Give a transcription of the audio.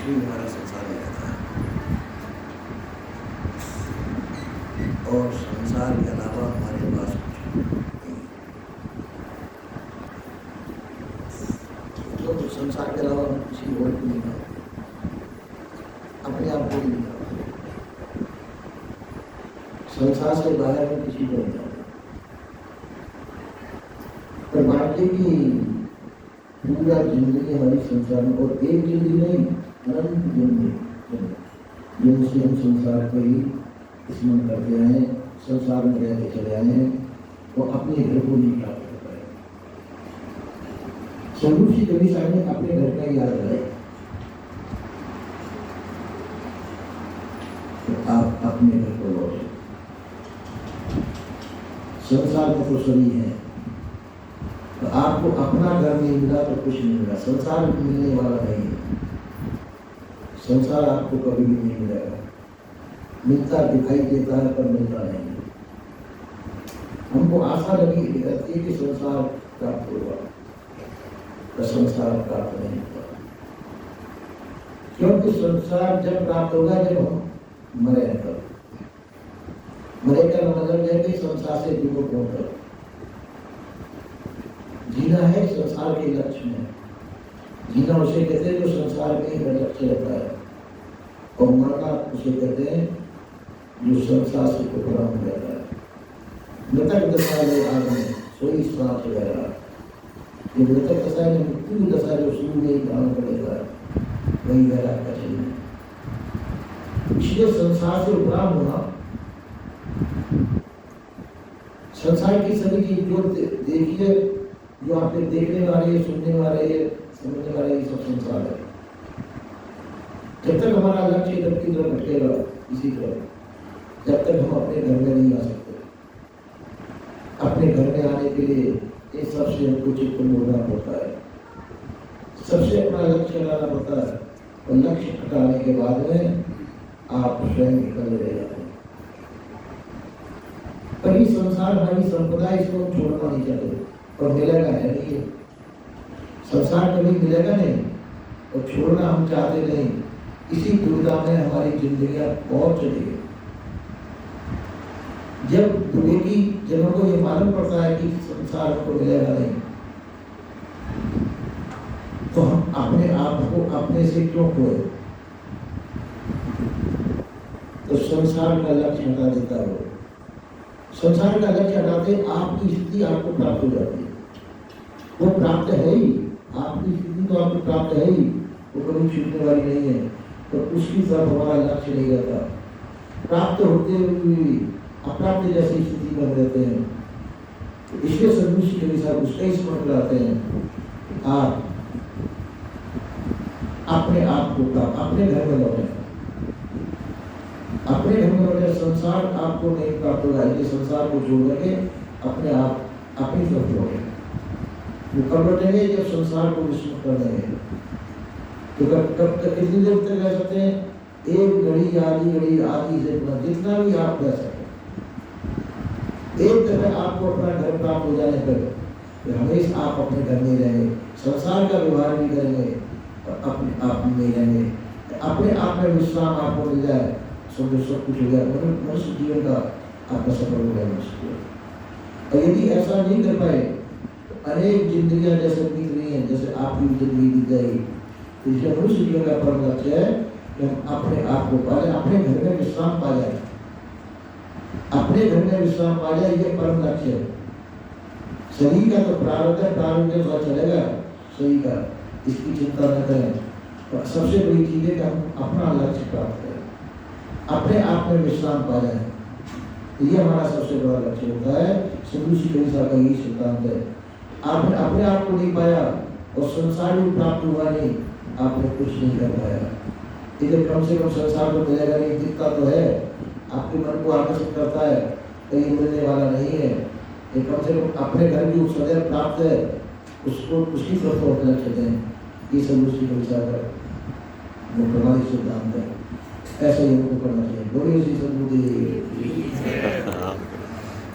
ही हमारा संसार ही रहता है, और संसार के अलावा हमारे पास कुछ नहीं। तो संसार के अलावा हम किसी और को नहीं जानते, अपने आप को नहीं जानते, संसार से बाहर में किसी को नहीं जानते। पर बाकी की पूरा जिंदगी हमारी संसार में, और एक जिंदगी नहीं, अनंत जिंदगी जिनसे हम संसार को ही स्मरण करते आए, संसार में रहते चले आए हैं, तो अपने घर को नहीं प्राप्त कर पाए। सन्यासी कवि साहब ने अपने घर का याद रहे, तो आप अपने घर को लौटे। संसार में तो सभी है, तो आपको अपना घर नहीं मिला तो कुछ नहीं मिला। संसार मिलने वाला नहीं है, संसार आपको कभी भी नहीं मिलेगा। मिलता दिखाई देता है पर मिलता नहीं है। हमको आशा लगी रहती है कि संसार प्राप्त होगा, तो संसार प्राप्त नहीं होगा, क्योंकि संसार जब प्राप्त होगा जब हम मरे कर। मरे का मतलब है कि संसार से विमुख होकर जीना है संसार के लक्ष्य में। जीना उसे कहते हैं जो संसार में ही लक्ष्य रहता है, और मरना उसे कहते हैं जो संसार से टुकड़ा हो जाता है। मृतक दशा जो आदमी सोई श्वास वगैरह, ये मृतक दशा है, मृत्यु की दशा जो शुरू में ही धारण कर लेता है, वही वैराग का चिन्ह है। इसलिए संसार से उपराम होना, संसार की सभी चीज जो देखिए, जो आपने देखने वाले, सुनने वाले, समझने वाले, ये सब संसार है। जब तक हमारा लक्ष्य इधर की तरफ भटकेगा इसी तरह, जब तक हम अपने घर में नहीं आ सकते। अपने घर में आने के लिए ये सबसे हमको चित्त मोड़ना पड़ता है, सबसे अपना लक्ष्य लाना पड़ता है, और लक्ष्य हटाने के बाद में आप स्वयं निकल रह जाते हैं। पर ये संसार हमारी संपदा, इसको हम छोड़ना नहीं चाहते, और मिलेगा है नहीं है। संसार कभी मिलेगा नहीं, और छोड़ना हम चाहते नहीं। इसी दुविधा में हमारी जिंदगियां बहुत चली गई। जब विवेकी जनों को ये मालूम पड़ता है कि संसार को मिलेगा नहीं, तो हम अपने आप को अपने से क्यों खोए? तो संसार का लक्ष्य हटा देता है। संसार का लक्ष्य हटाते आपकी स्थिति आपको प्राप्त हो जाती है। वो प्राप्त है ही, आपकी स्थिति तो आपको प्राप्त है ही, वो कभी छूटने वाली नहीं है। तो उसकी तरफ हमारा लक्ष्य नहीं रहता। प्राप्त होते हुए भी अप्राप्त जैसी स्थिति में रहते हैं। तो इसके सन्यासी कवि साहब उसका स्मरण कराते हैं, आप अपने आप को प्राप्त, अपने घर में लौटे, अपने घर में लौटे। संसार आपको नहीं प्राप्त होगा, इसलिए संसार को छोड़ करके अपने आप अपनी तरफ लौटे। वो कब लौटेंगे? जब संसार को विस्मृत कर देंगे। तो कब तक, कितनी देर तक रह सकते हैं? एक घड़ी, आधी घड़ी, आधी से जितना भी आप रह सकें। एक तरह आपको अपना घर प्राप्त हो जाने पर हमेशा आप अपने घर में रहेंगे, संसार का व्यवहार भी करेंगे और अपने आप में रहेंगे। अपने आप में विश्राम आपको मिल जाए, सब कुछ हो जाए, मनुष्य जीवन का आपका सफल हो गया मनुष्य। और यदि ऐसा नहीं कर पाए तो अनेक जिंदगियां जैसे बीत रही हैं, जैसे आपकी जिंदगी बीत जाएगी। इसलिए मनुष्य जीवन का परम लक्ष्य है कि हम अपने आप को पाले, अपने घर में विश्राम पा जाए, अपने घर में विश्राम पा जाए, ये परम लक्ष्य है। शरीर का तो प्रारब्ध है, प्रारब्ध के बाद चलेगा शरीर का, इसकी चिंता न करें। और सबसे बड़ी चीज है कि हम अपना लक्ष्य प्राप्त करें, अपने आप में विश्राम पा जाए। ये हमारा सबसे बड़ा लक्ष्य होता है। सन्यासी कवि साहब का यही सिद्धांत है। आपने अपने आप को नहीं पाया और संसार भी प्राप्त हुआ नहीं, आपने कुछ नहीं कर पाया। इधर कम से कम संसार को मिलेगा नहीं, दिखता तो है, आपके मन को आकर्षित करता है, तो ये मिलने वाला नहीं है। ये कम से कम अपने घर की सदैव प्राप्त है, उसको उसकी तरफ तो अपना लक्ष्य दें। ये सन्यासी कवि साहब का प्रमाणिक सिद्धांत है। ऐसा ही हमको करना चाहिए।